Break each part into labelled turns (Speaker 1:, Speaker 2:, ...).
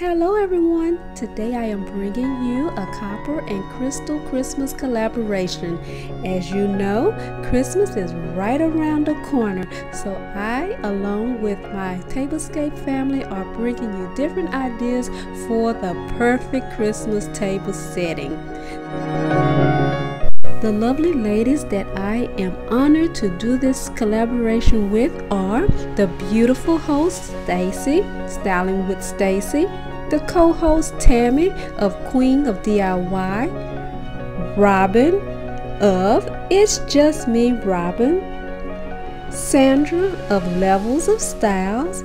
Speaker 1: Hello everyone! Today I am bringing you a copper and crystal Christmas collaboration. As you know, Christmas is right around the corner, so I, along with my Tablescape family, are bringing you different ideas for the perfect Christmas table setting. The lovely ladies that I am honored to do this collaboration with are the beautiful host Stacy, Styling with Stacy, the co-host Tammy of Queen of DIY, Robin of It's Just Me Robin, Sandra of Levels of Styles,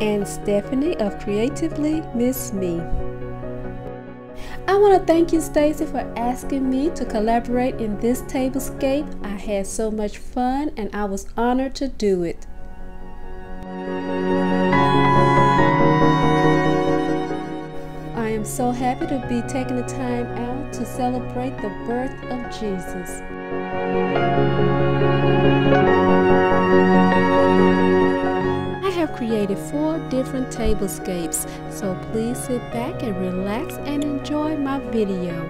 Speaker 1: and Stephanie of Creatively MsMe. I want to thank you, Stacy, for asking me to collaborate in this tablescape. I had so much fun and I was honored to do it. I am so happy to be taking the time out to celebrate the birth of Jesus. I have created 4 different tablescapes, so please sit back and relax and enjoy my video.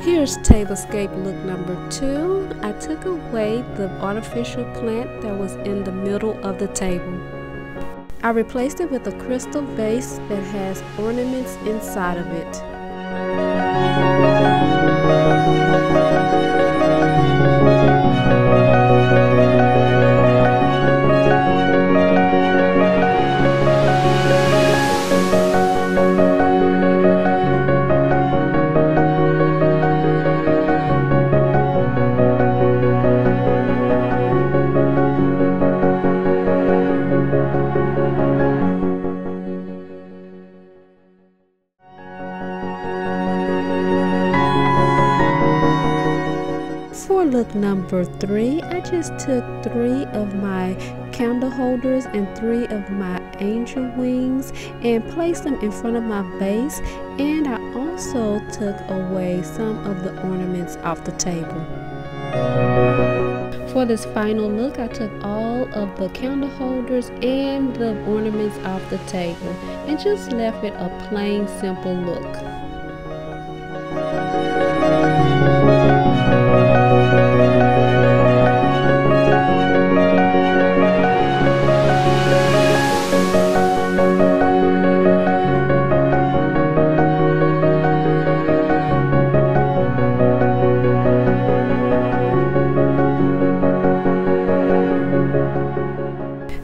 Speaker 1: Here's tablescape look number 2. I took away the artificial plant that was in the middle of the table. I replaced it with a crystal vase that has ornaments inside of it. For look number 3, I just took 3 of my candle holders and 3 of my angel wings and placed them in front of my vase, and I also took away some of the ornaments off the table. For this final look, I took all of the candle holders and the ornaments off the table and just left it a plain, simple look.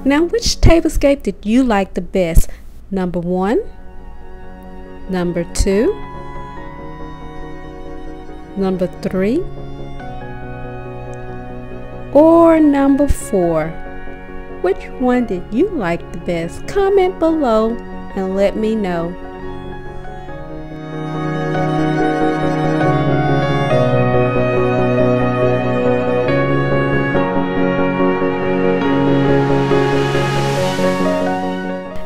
Speaker 1: Now, which tablescape did you like the best? Number 1, number 2, number 3, or number 4? Which one did you like the best? Comment below and let me know.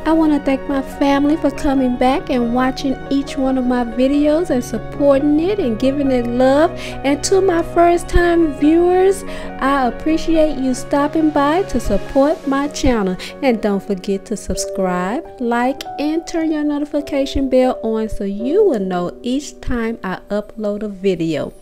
Speaker 1: I want to thank my family for coming back and watching each one of my videos and supporting it and giving it love. And to my first time viewers, I appreciate you stopping by to support my channel. And don't forget to subscribe, like, and turn your notification bell on so you will know each time I upload a video.